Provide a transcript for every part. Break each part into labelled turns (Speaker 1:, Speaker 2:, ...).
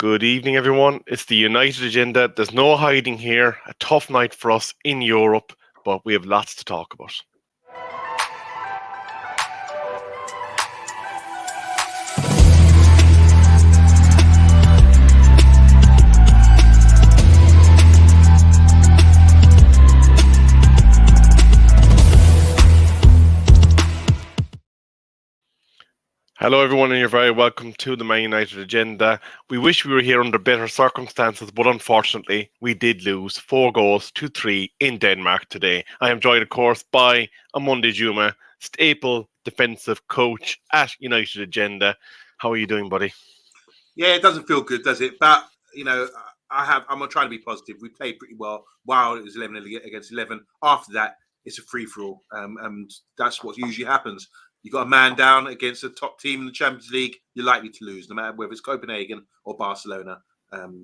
Speaker 1: Good evening, everyone. It's the United Agenda. There's no hiding here. A tough night for us in Europe, but we have lots to talk about. Hello, everyone, and you're very welcome to the Man United Agenda. We wish we were here under better circumstances, but unfortunately, we did lose 4 goals to 3 in Denmark today. I am joined, of course, by OMONDI Juma, staple defensive coach at United Agenda. How are you doing, buddy?
Speaker 2: Yeah, it doesn't feel good, does it? But, I'm going to try to be positive. We played pretty well while it was 11 against 11. After that, it's a free-for-all, and that's what usually happens. You got a man down against a top team in the Champions League, you're likely to lose, no matter whether it's Copenhagen or Barcelona.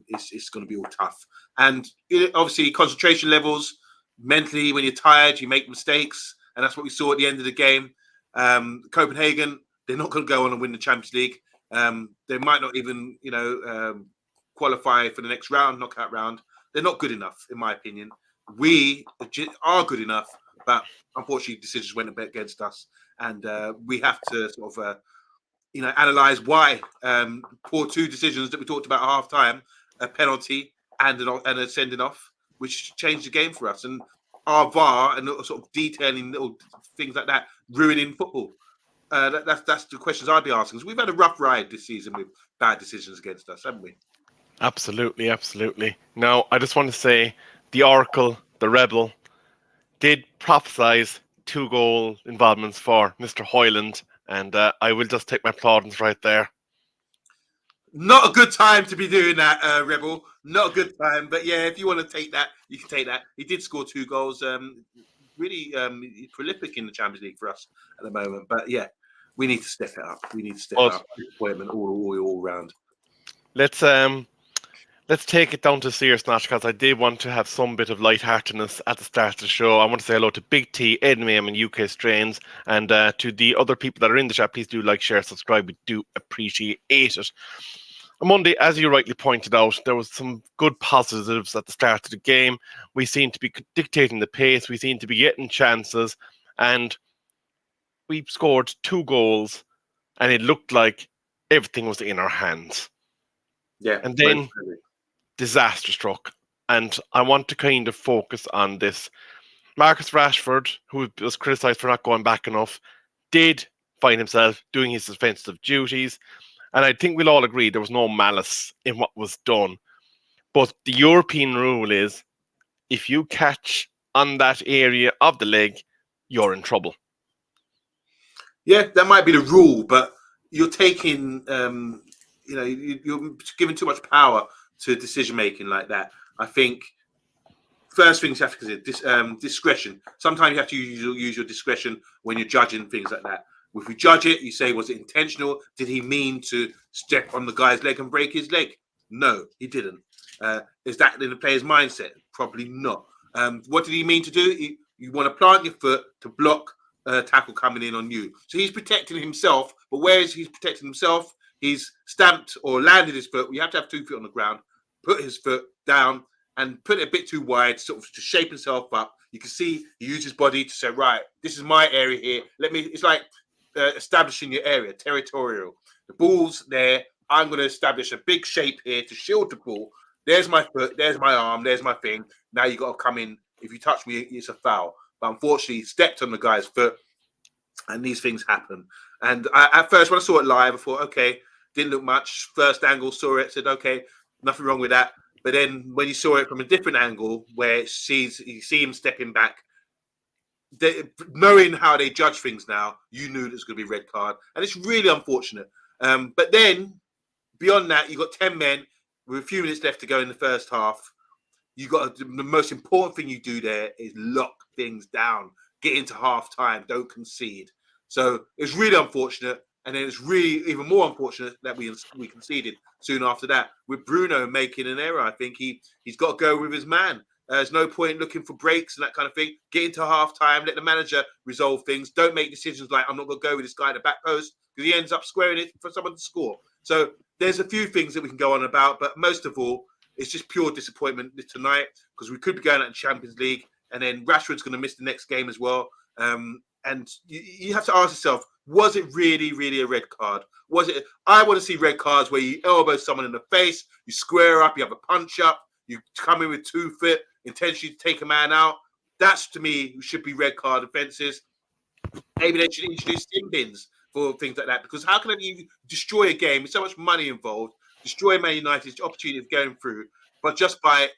Speaker 2: It's going to be all tough. And obviously, concentration levels, mentally, when you're tired, you make mistakes. And that's what we saw at the end of the game. Copenhagen, they're not going to go on and win the Champions League. They might not even, qualify for the next round, knockout round. They're not good enough, in my opinion. We are good enough, but unfortunately, decisions went a bit against us. And we have to sort of, analyze why. Poor 2 decisions that we talked about at half time, a penalty and a sending off, which changed the game for us. And our VAR and sort of detailing little things like that, ruining football. That's the questions I'd be asking. Because we've had a rough ride this season with bad decisions against us, haven't we?
Speaker 1: Absolutely, absolutely. Now, I just want to say the Oracle, the Rebel, did prophesize 2 goal involvements for Mr. Hoyland, and I will just take my plaudits right there.
Speaker 2: Not a good time to be doing that, Rebel. Not a good time. But yeah, if you want to take that, you can take that. He did score 2 goals. Really prolific in the Champions League for us at the moment. But yeah, we need to step it up. We need to step up. Disappointment all round.
Speaker 1: Let's take it down to serious notch, because I did want to have some bit of lightheartedness at the start of the show. I want to say hello to Big T, Ed Mayhem, and UK Strains, and to the other people that are in the chat. Please do like, share, subscribe. We do appreciate it. Monday, as you rightly pointed out, there was some good positives at the start of the game. We seem to be dictating the pace. We seem to be getting chances, and we scored 2 goals, and it looked like everything was in our hands.
Speaker 2: Yeah,
Speaker 1: and then disaster struck, and I want to kind of focus on this. Marcus Rashford, who was criticised for not going back enough, did find himself doing his defensive duties, and I think we'll all agree there was no malice in what was done. But the European rule is, if you catch on that area of the leg, you're in trouble.
Speaker 2: Yeah, that might be the rule, but you're taking, you're giving too much power to decision making like that. I think first things you have to consider discretion. Sometimes you have to use your discretion when you're judging things like that. If you judge it, you say, was it intentional? Did he mean to step on the guy's leg and break his leg? No, he didn't. Is that in the player's mindset? Probably not. What did he mean to do? You want to plant your foot to block a tackle coming in on you. So he's protecting himself, but where is he protecting himself? He's stamped or landed his foot. You have to have 2 feet on the ground, put his foot down and put it a bit too wide, sort of to shape himself up. You can see he used his body to say, right, this is my area here. It's like establishing your area, territorial. The ball's there. I'm going to establish a big shape here to shield the ball. There's my foot. There's my arm. There's my thing. Now you got to come in. If you touch me, it's a foul. But unfortunately, he stepped on the guy's foot, and these things happen. And at first, when I saw it live, I thought, okay, didn't look much. First angle, saw it, said, okay, nothing wrong with that. But then when you saw it from a different angle, where you see him stepping back, knowing how they judge things now, you knew there's going to be a red card. And it's really unfortunate. But then, beyond that, you got 10 men with a few minutes left to go in the first half. You got the most important thing you do there is lock things down, get into half time, don't concede. So it's really unfortunate, and then it's really even more unfortunate that we conceded soon after that with Bruno making an error. I think he's got to go with his man. There's no point looking for breaks and that kind of thing. Get into half time, let the manager resolve things. Don't make decisions like, I'm not going to go with this guy at the back post, because he ends up squaring it for someone to score. So there's a few things that we can go on about, but most of all, it's just pure disappointment tonight because we could be going out in Champions League, and then Rashford's going to miss the next game as well. And you have to ask yourself, was it really, really a red card? Was it? I want to see red cards where you elbow someone in the face, you square up, you have a punch up, you come in with 2 foot, intentionally to take a man out. That's, to me, should be red card offences. Maybe they should introduce sin bins for things like that, because how can you destroy a game with so much money involved, destroy Man United's opportunity of going through, but just by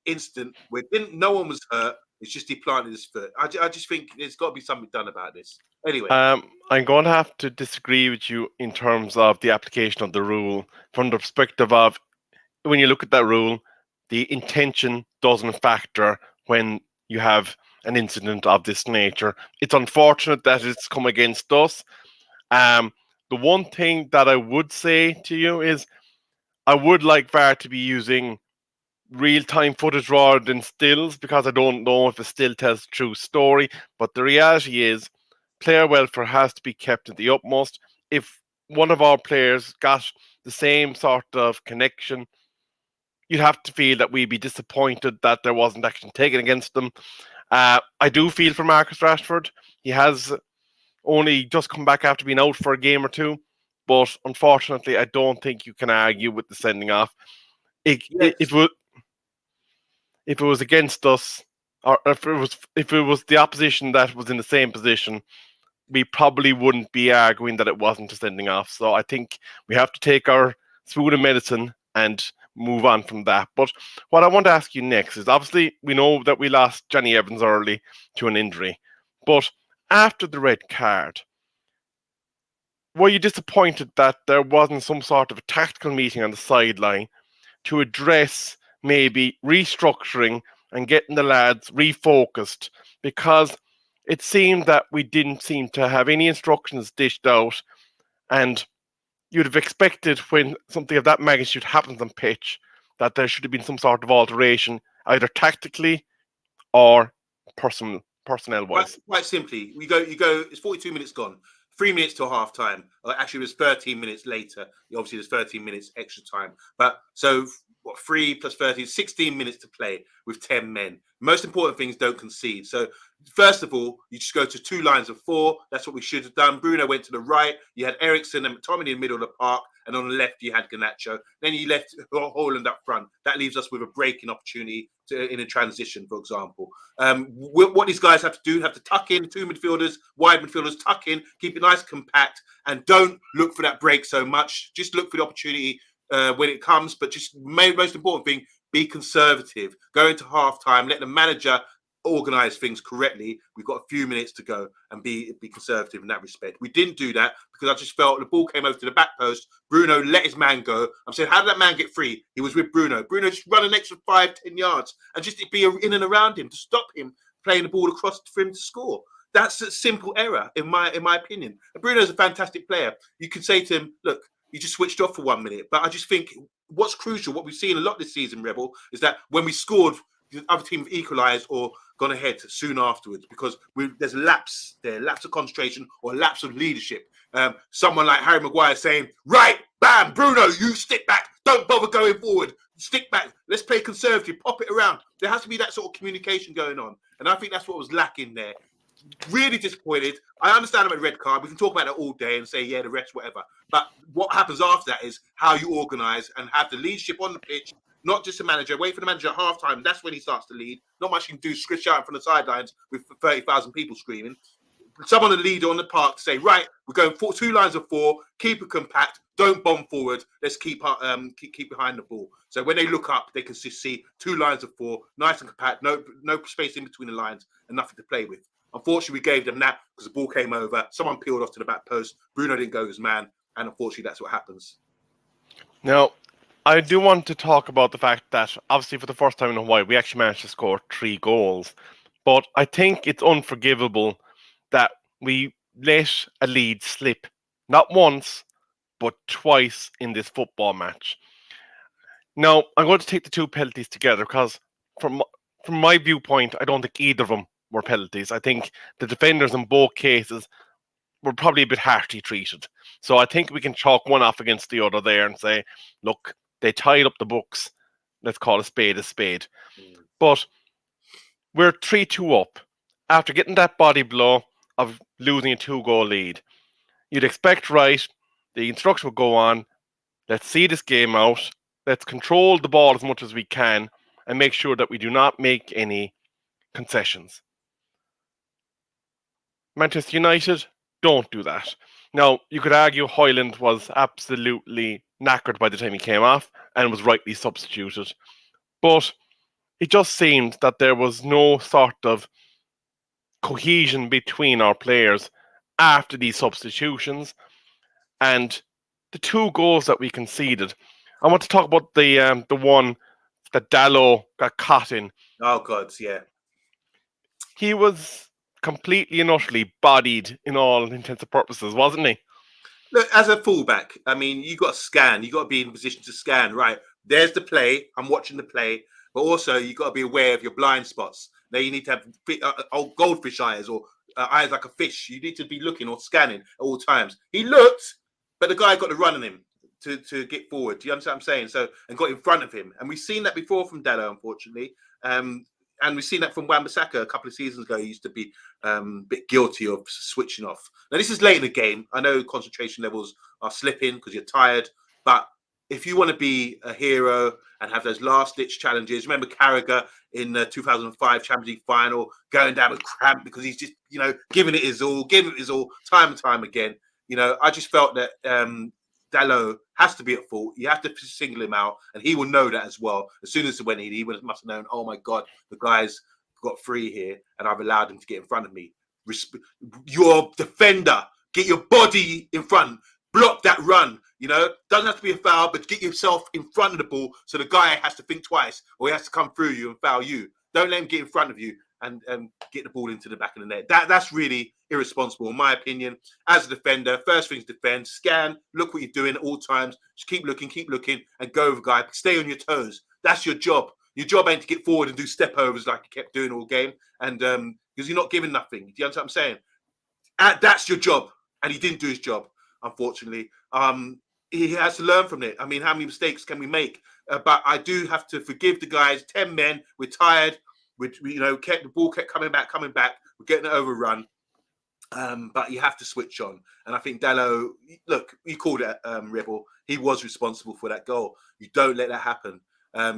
Speaker 2: instant where no one was hurt, it's just he planted his foot. I just think there's got to be something done about this. Anyway.
Speaker 1: I'm going to have to disagree with you in terms of the application of the rule from the perspective of when you look at that rule, the intention doesn't factor when you have an incident of this nature. It's unfortunate that it's come against us. The one thing that I would say to you is I would like VAR to be using real-time footage rather than stills, because I don't know if a still tells the true story. But the reality is player welfare has to be kept at the utmost. If one of our players got the same sort of connection, you'd have to feel that we'd be disappointed that there wasn't action taken against them. I do feel for Marcus Rashford. He has only just come back after being out for a game or two, but unfortunately, I don't think you can argue with the sending off. If it was against us, or if it was the opposition that was in the same position, we probably wouldn't be arguing that it wasn't a sending off. So I think we have to take our spoon of medicine and move on from that. But what I want to ask you next is, obviously we know that we lost Johnny Evans early to an injury, but after the red card, were you disappointed that there wasn't some sort of a tactical meeting on the sideline to address maybe restructuring and getting the lads refocused? Because it seemed that we didn't seem to have any instructions dished out, and you'd have expected when something of that magnitude happens on pitch that there should have been some sort of alteration, either tactically or personnel-wise.
Speaker 2: Quite simply, you go. It's 42 minutes gone. 3 minutes till half time. Actually, it was 13 minutes later. Obviously, there's 13 minutes extra time. But so 3 plus 13, 16 minutes to play with 10 men. Most important thing is don't concede. So first of all, you just go to 2 lines of 4. That's what we should have done. Bruno went to the right. You had Eriksen and McTominay in the middle of the park. And on the left, you had Garnacho. Then you left Haaland up front. That leaves us with a breaking opportunity in a transition, for example. What these guys have to do, have to tuck in 2 midfielders, wide midfielders, tuck in, keep it nice, compact, and don't look for that break so much. Just look for the opportunity when it comes. But just most important thing, be conservative. Go into half time, let the manager organize things correctly. We've got a few minutes to go, and be conservative in that respect. We didn't do that because I just felt the ball came over to the back post. Bruno let his man go. I'm saying, how did that man get free? He was with Bruno. Bruno just run an extra 5-10 yards and just be in and around him to stop him playing the ball across for him to score. That's a simple error in my opinion. And Bruno's a fantastic player. You could say to him, look, you just switched off for 1 minute. But I just think what's crucial, what we've seen a lot this season, Rebel, is that when we scored, the other team have equalised or gone ahead soon afterwards, because there's a lapse of concentration or a lapse of leadership. Someone like Harry Maguire saying, right, bam, Bruno, you stick back. Don't bother going forward. Stick back. Let's play conservative. Pop it around. There has to be that sort of communication going on. And I think that's what was lacking there. Really disappointed. I understand about the red card. We can talk about it all day and say, yeah, the rest, whatever. But what happens after that is how you organise and have the leadership on the pitch. Not just a manager. Wait for the manager at halftime. That's when he starts to lead. Not much you can do. Scritch out from the sidelines with 30,000 people screaming. Someone to lead on the park to say, right, we're going 2 lines of 4. Keep it compact. Don't bomb forward. Let's keep behind the ball. So when they look up, they can see 2 lines of 4, nice and compact. No space in between the lines and nothing to play with. Unfortunately, we gave them that because the ball came over. Someone peeled off to the back post. Bruno didn't go his man, and unfortunately, that's what happens.
Speaker 1: Now, I do want to talk about the fact that, obviously, for the first time in a while, we actually managed to score 3 goals. But I think it's unforgivable that we let a lead slip, not once, but twice in this football match. Now, I'm going to take the 2 penalties together because, from my viewpoint, I don't think either of them were penalties. I think the defenders in both cases were probably a bit harshly treated. So I think we can chalk one off against the other there and say, look, they tied up the books. Let's call a spade a spade. But we're 3-2 up after getting that body blow of losing a 2-goal lead. You'd expect, right, the instruction would go on, let's see this game out, let's control the ball as much as we can and make sure that we do not make any concessions. Manchester United don't do that. Now, you could argue Højlund was absolutely knackered by the time he came off and was rightly substituted. But it just seemed that there was no sort of cohesion between our players after these substitutions. And the 2 goals that we conceded, I want to talk about the one that Dalot got caught in.
Speaker 2: Oh, God, yeah.
Speaker 1: He was completely and utterly bodied in all intents and purposes, wasn't he?
Speaker 2: Look, as a fullback, I mean, you got to scan. You got to be in position to scan. Right, there's the play. I'm watching the play, but also you got to be aware of your blind spots. Now you need to have old goldfish eyes or eyes like a fish. You need to be looking or scanning at all times. He looked, but the guy got the run on him to get forward. Do you understand what I'm saying? So, and got in front of him, and we've seen that before from Dalot, unfortunately. And we've seen that from Wan-Bissaka a couple of seasons ago. He used to be a bit guilty of switching off. Now, this is late in the game. I know concentration levels are slipping because you're tired. But if you want to be a hero and have those last-ditch challenges, remember Carragher in the 2005 Champions League final, going down with cramp because he's just, giving it his all, time and time again. I just felt that Dalot has to be at fault. You have to single him out, and he will know that as well. As soon as he must have known, oh my God, the guy's got free here, and I've allowed him to get in front of me. Your defender, get your body in front, block that run. Doesn't have to be a foul, but get yourself in front of the ball so the guy has to think twice, or he has to come through you and foul you. Don't let him get in front of you and get the ball into the back of the net. That's really irresponsible, in my opinion. As a defender, first things defend, scan, look what you're doing at all times. Just keep looking, and go over guy. Stay on your toes. That's your job. Your job ain't to get forward and do step overs like you kept doing all game, and because you're not giving nothing. Do you understand what I'm saying? That's your job, and he didn't do his job, unfortunately. He has to learn from it. I mean, how many mistakes can we make? But I do have to forgive the guys. 10 men, we're tired. The ball kept coming back. We're getting it overrun. But you have to switch on. And I think Dalot, look, you called it Rebel. He was responsible for that goal. You don't let that happen.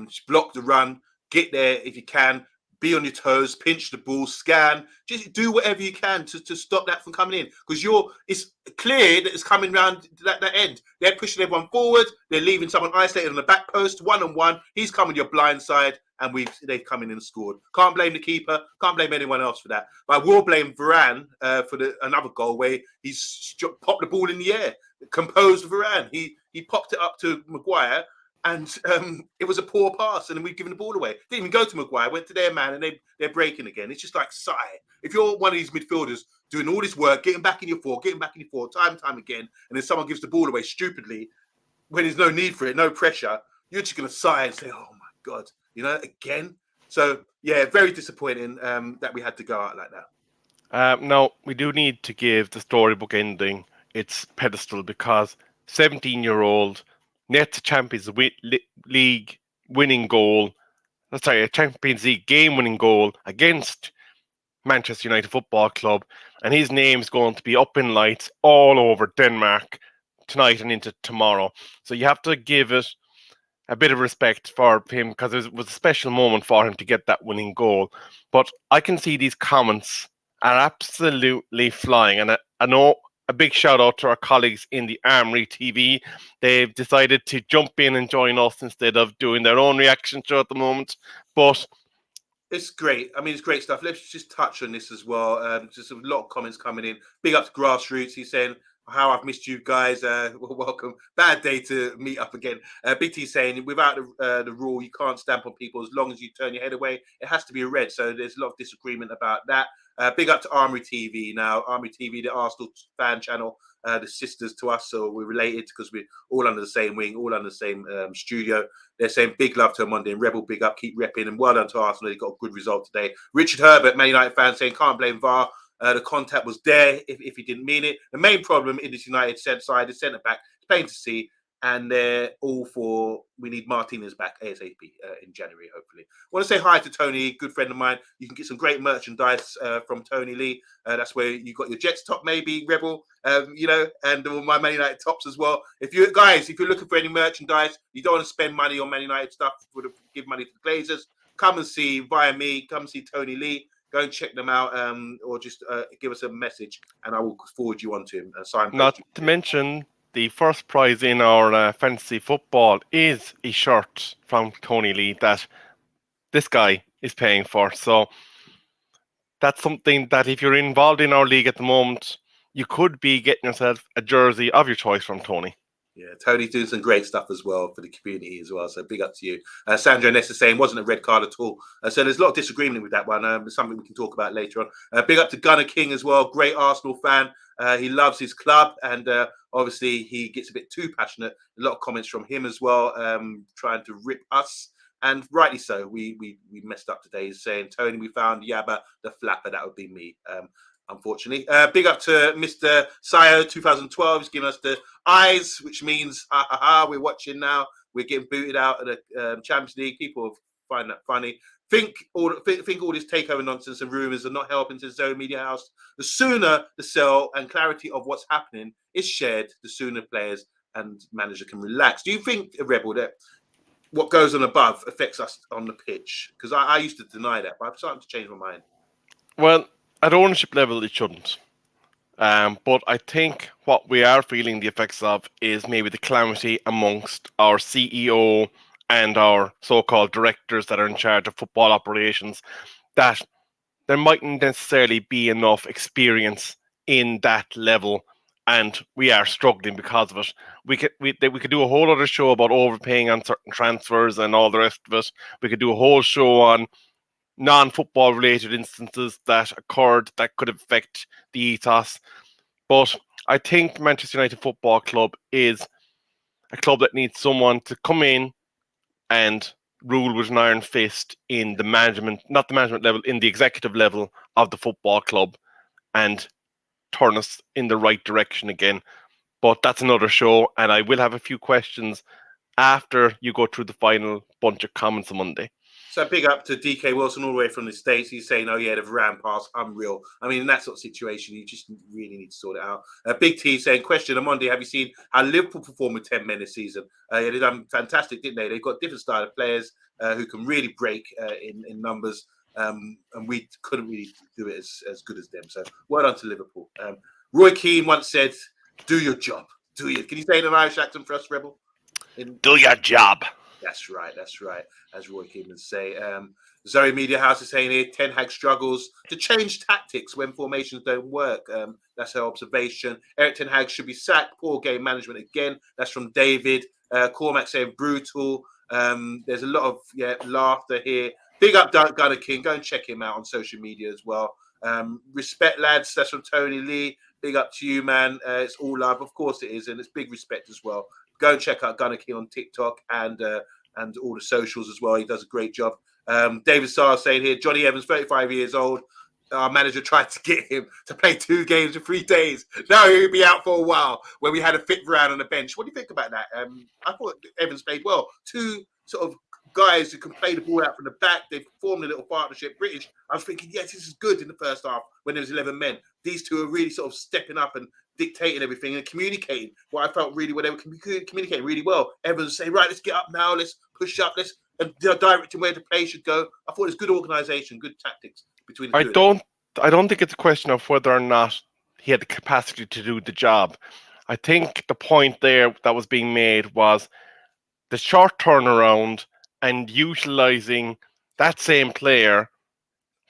Speaker 2: Just block the run. Get there if you can. Be on your toes. Pinch the ball. Scan. Just do whatever you can to stop that from coming in. Because it's clear that it's coming round that end. They're pushing everyone forward. They're leaving someone isolated on the back post, one-on-one. He's coming your blind side. And they've come in and scored. Can't blame the keeper. Can't blame anyone else for that. But I will blame Varane for another goal where he's popped the ball in the air. Composed Varane. He popped it up to Maguire, and it was a poor pass. And then we've given the ball away. Didn't even go to Maguire. Went to their man, and they're breaking again. It's just like sigh. If you're one of these midfielders doing all this work, getting back in your four, time and time again, and then someone gives the ball away stupidly when there's no need for it, no pressure, you're just going to sigh and say, "Oh my God." Again. So, yeah, very disappointing that we had to go out like that.
Speaker 1: Now, we do need to give the storybook ending its pedestal because 17-year-old nets a Champions League winning goal, a Champions League game-winning goal against Manchester United Football Club, and his name's going to be up in lights all over Denmark tonight and into tomorrow. So you have to give it a bit of respect for him because it was a special moment for him to get that winning goal. But I can see these comments are absolutely flying. And I know a big shout out to our colleagues in the Armory TV. They've decided to jump in and join us instead of doing their own reaction show at the moment. But
Speaker 2: it's great. I mean, it's great stuff. Let's just touch on this as well. Just a lot of comments coming in. Big up to Grassroots. He's saying, how I've missed you guys. Welcome. Bad day to meet up again. Big T saying, without the rule, you can't stamp on people as long as you turn your head away. It has to be a red. So there's a lot of disagreement about that. Big up to Armory TV now. Armory TV, the Arsenal fan channel, the sisters to us. So we're related because we're all under the same wing, all under the same studio. They're saying big love to Omondi and Rebel, big up, keep repping. And well done to Arsenal. They got a good result today. Richard Herbert, Man United fan, saying can't blame VAR. The contact was there if he didn't mean it. The main problem in this United side is centre back. It's plain to see. And they're all for, we need Martinez back ASAP in January, hopefully. I want to say hi to Tony, good friend of mine. You can get some great merchandise from Tony Lee. That's where you got your Jets top, maybe, Rebel, and all my Man United tops as well. If you're looking for any merchandise, you don't want to spend money on Man United stuff, give money to the Glazers, come and see via me, come see Tony Lee. Go and check them out, or just give us a message, and I will forward you on to him.
Speaker 1: Not to mention, the first prize in our fantasy football is a shirt from Tony Lee that this guy is paying for. So that's something that if you're involved in our league at the moment, you could be getting yourself a jersey of your choice from Tony.
Speaker 2: Yeah, Tony's doing some great stuff as well for the community as well. So big up to you. Sandra Ness is saying wasn't a red card at all. So there's a lot of disagreement with that one. It's something we can talk about later on. Big up to Gunnar King as well. Great Arsenal fan. He loves his club, and obviously he gets a bit too passionate. A lot of comments from him as well, trying to rip us. And rightly so. We messed up today. He's saying, Tony, we found Yabba the Flapper. That would be me. Unfortunately. Big up to Mr. Sayo 2012. He's giving us the eyes, which means we're watching now. We're getting booted out of the Champions League. People find that funny. Think all this takeover nonsense and rumours are not helping to Zone Media House. The sooner the sell and clarity of what's happening is shared, the sooner players and manager can relax. Do you think, Rebel, that what goes on above affects us on the pitch? Because I used to deny that, but I'm starting to change my mind.
Speaker 1: Well, at ownership level, it shouldn't. But I think what we are feeling the effects of is maybe the calamity amongst our CEO and our so-called directors that are in charge of football operations, that there mightn't necessarily be enough experience in that level, and we are struggling because of it. We could do a whole other show about overpaying on certain transfers and all the rest of it. We could do a whole show on non-football related instances that occurred that could affect the ethos. But I think Manchester United Football Club is a club that needs someone to come in and rule with an iron fist in the management, not the management level, in the executive level of the football club, and turn us in the right direction again. But that's another show, and I will have a few questions after you go through the final bunch of comments on Monday.
Speaker 2: So big up to DK Wilson all the way from the States. He's saying, oh, yeah, the Varane pass, unreal. I mean, in that sort of situation, you just really need to sort it out. Big T saying, question, OMONDI, have you seen how Liverpool performed with 10 men this season? Yeah, they've done fantastic, didn't they? They've got different style of players who can really break in numbers. And we couldn't really do it as good as them. So well done to Liverpool. Roy Keane once said, do your job. Can you say it in an Irish accent for us, Rebel?
Speaker 1: Do your job.
Speaker 2: That's right. As Roy Keane would say. Zoe Media House is saying here, Ten Hag struggles to change tactics when formations don't work. That's her observation. Eric Ten Hag should be sacked. Poor game management again. That's from David. Cormac saying brutal. There's a lot of laughter here. Big up Gunnar King. Go and check him out on social media as well. Respect, lads. That's from Tony Lee. Big up to you, man. It's all love. Of course it is. And it's big respect as well. Go and check out Gunnar King on TikTok and all the socials as well. He does a great job. David Starr saying here, Johnny Evans, 35 years old. Our manager tried to get him to play 2 games in 3 days. Now he'll be out for a while when we had a fit round on the bench. What do you think about that? I thought Evans played well. 2 sort of guys who can play the ball out from the back. They've formed a little partnership. British. I was thinking, yes, this is good in the first half when there was 11 men. These 2 are really sort of stepping up and dictating everything and communicating. What I felt really well, they were communicating really well. Evans saying, right, let's get up now. Let's push up. Let's directing where the play should go. I thought it was good organisation, good tactics between the 2.
Speaker 1: I don't think it's a question of whether or not he had the capacity to do the job. I think the point there that was being made was the short turnaround and utilising that same player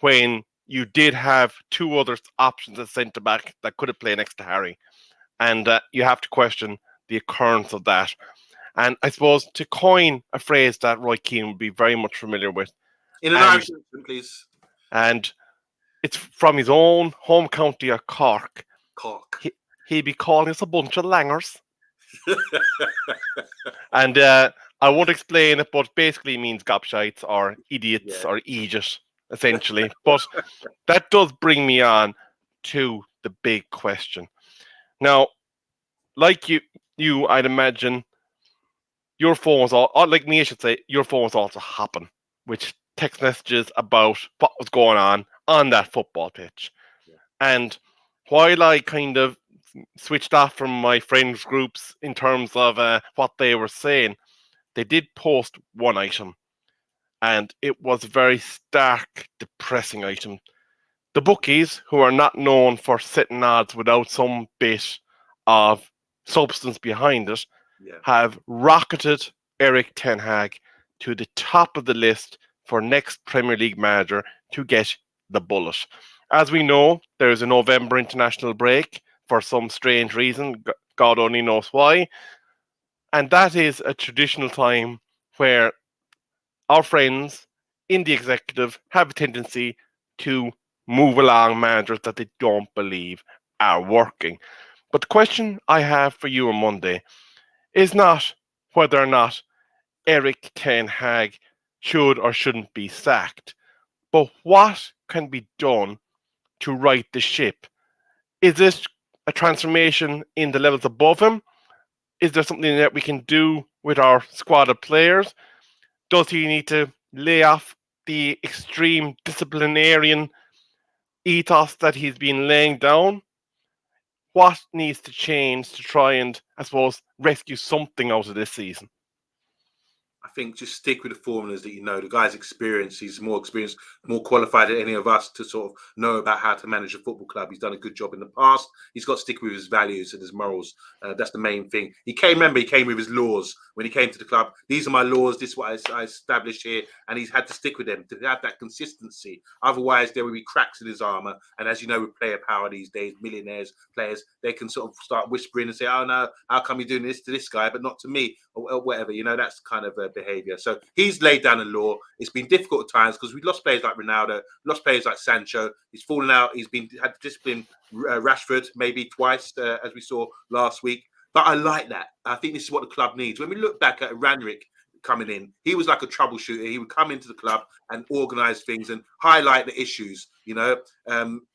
Speaker 1: when you did have 2 other options at centre back that could have played next to Harry. And you have to question the occurrence of that. And I suppose to coin a phrase that Roy Keane would be very much familiar with.
Speaker 2: In an Irish accent, please.
Speaker 1: And it's from his own home county of Cork. He'd be calling us a bunch of langers. And I won't explain it, but basically it means gobshites or idiots or Aegis, essentially. But that does bring me on to the big question. Now, like you, I'd imagine your phone was like me, I should say, your phone was also hopping with text messages about what was going on that football pitch.
Speaker 2: Yeah.
Speaker 1: And while I kind of switched off from my friends groups in terms of what they were saying, they did post one item, and it was a very stark, depressing item. The bookies, who are not known for setting odds without some bit of substance behind it,
Speaker 2: Yeah.
Speaker 1: have rocketed Eric Ten Hag to the top of the list for next Premier League manager to get the bullet. As we know, there's a November international break for some strange reason. God only knows why. And that is a traditional time where our friends in the executive have a tendency to move along managers that they don't believe are working. But the question I have for you on Monday is not whether or not Eric Ten Hag should or shouldn't be sacked, but what can be done to right the ship? Is this a transformation in the levels above him? Is there something that we can do with our squad of players? Does he need to lay off the extreme disciplinarian ethos that he's been laying down? What needs to change to try and, I suppose, rescue something out of this season?
Speaker 2: I think just stick with the formulas that you know. The guy's experienced. He's more experienced, more qualified than any of us to sort of know about how to manage a football club. He's done a good job in the past. He's got to stick with his values and his morals. That's the main thing. He came with his laws when he came to the club. These are my laws. This is what I established here. And he's had to stick with them to have that consistency. Otherwise, there will be cracks in his armour. And as you know, with player power these days, millionaires, players, they can sort of start whispering and say, oh, no, how come you're doing this to this guy, but not to me, or whatever. You know, that's kind of behaviour. So he's laid down a law. It's been difficult at times because we've lost players like Ronaldo, lost players like Sancho. He's fallen out. He's had to discipline Rashford maybe twice, as we saw last week. But I like that. I think this is what the club needs. When we look back at Ranrick coming in, he was like a troubleshooter. He would come into the club and organize things and highlight the issues, you know,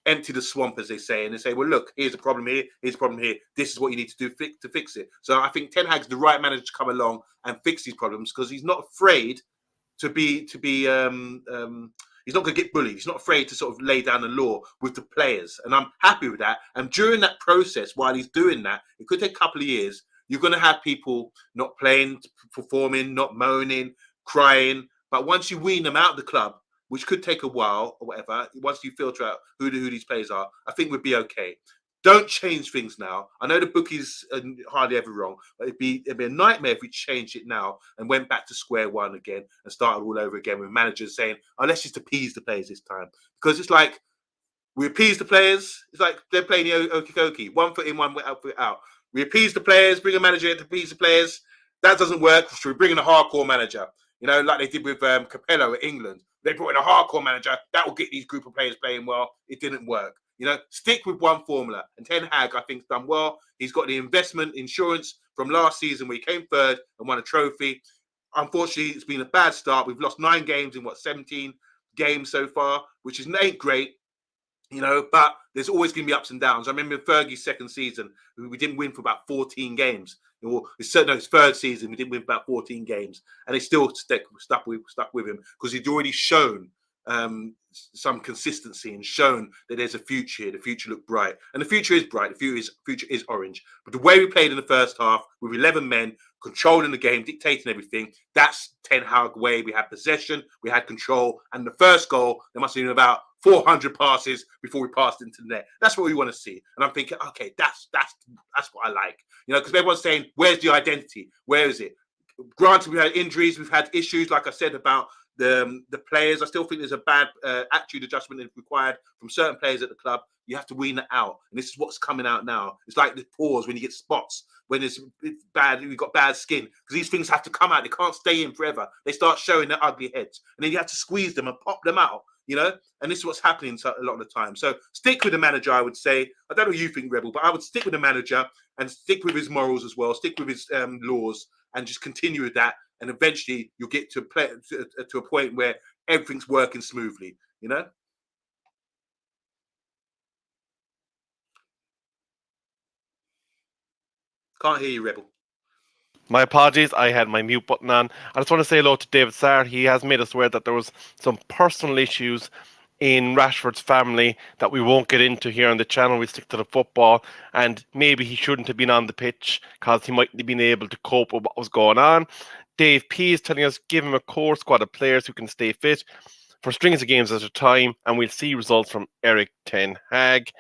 Speaker 2: empty the swamp, as they say, and they say, well, look, here's a problem here, here's a problem here. This is what you need to do to fix it. So I think Ten Hag's the right manager to come along and fix these problems because he's not afraid to be he's not going to get bullied. He's not afraid to sort of lay down the law with the players. And I'm happy with that. And during that process, while he's doing that, it could take a couple of years. You're going to have people not playing, performing, not moaning, crying. But once you wean them out of the club, which could take a while or whatever, once you filter out who these players are, I think we'd be okay. Don't change things now. I know the bookies are hardly ever wrong, but it'd be a nightmare if we changed it now and went back to square one again and started all over again with managers saying, oh, let's just appease the players this time. Because it's like, we appease the players. It's like they're playing the okie-dokie. 1 foot in, 1 foot out. We appease the players, bring a manager in to appease the players. That doesn't work. Should we bring in a hardcore manager? You know, like they did with Capello at England. They brought in a hardcore manager. That will get these group of players playing well. It didn't work. You know, stick with one formula. And Ten Hag, I think, has done well. He's got the investment insurance from last season where he came third and won a trophy. Unfortunately, it's been a bad start. We've lost 9 games in, 17 games so far, which ain't great. You know, but there's always going to be ups and downs. I remember Fergie's second season, we didn't win for about 14 games. His third season, we didn't win for about 14 games. And they still stuck with him because he'd already shown some consistency and shown that there's a future here. The future looked bright. And the future is bright. The future is orange. But the way we played in the first half with 11 men, controlling the game, dictating everything, that's Ten Hag way. We had possession, we had control. And the first goal, there must have been about 400 passes before we passed into the net. That's what we want to see. And I'm thinking, okay, that's what I like. You know, because everyone's saying, where's the identity? Where is it? Granted, we've had injuries, we've had issues, like I said, about the players. I still think there's a bad attitude adjustment required from certain players at the club. You have to wean it out. And this is what's coming out now. It's like the pores when you get spots, when it's bad, you've got bad skin. Because these things have to come out. They can't stay in forever. They start showing their ugly heads. And then you have to squeeze them and pop them out. You know, and this is what's happening a lot of the time. So stick with the manager, I would say. I don't know what you think, Rebel, but I would stick with the manager and stick with his morals as well. Stick with his laws and just continue with that. And eventually you'll get to a point where everything's working smoothly, you know? Can't hear you, Rebel.
Speaker 1: My apologies, I had my mute button on. I just want to say hello to David Sarr. He has made us aware that there was some personal issues in Rashford's family that we won't get into here on the channel. We stick to the football, and maybe he shouldn't have been on the pitch because he mightn't have been able to cope with what was going on. Dave P is telling us give him a core squad of players who can stay fit for strings of games at a time, and we'll see results from Eric Ten Hag.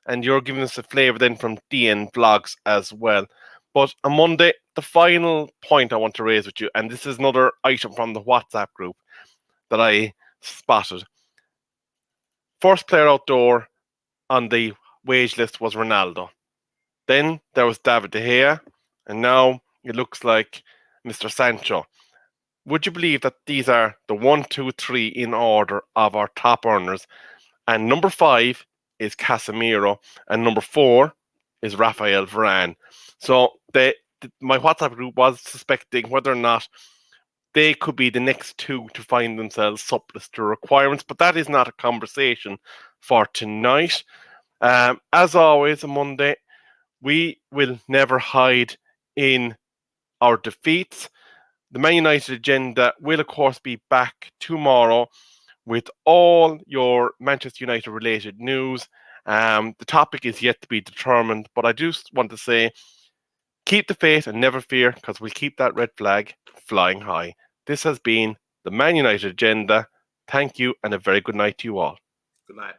Speaker 1: And you're giving us a flavour then from DN Vlogs as well. But on Monday, the final point I want to raise with you, and this is another item from the WhatsApp group that I spotted. First player outdoor on the wage list was Ronaldo. Then there was David De Gea, and now it looks like Mr. Sancho. Would you believe that these are the 1, 2, 3 in order of our top earners? And number 5 is Casemiro, and number 4 is Rafael Varane. So my WhatsApp group was suspecting whether or not they could be the next two to find themselves surplus to requirements, but that is not a conversation for tonight. As always, on Monday, we will never hide in our defeats. The Man United agenda will, of course, be back tomorrow with all your Manchester United related news. The topic is yet to be determined, but I just want to say, keep the faith and never fear, because we'll keep that red flag flying high. This has been the Man United agenda. Thank you, and a very good night to you all.
Speaker 2: Good night.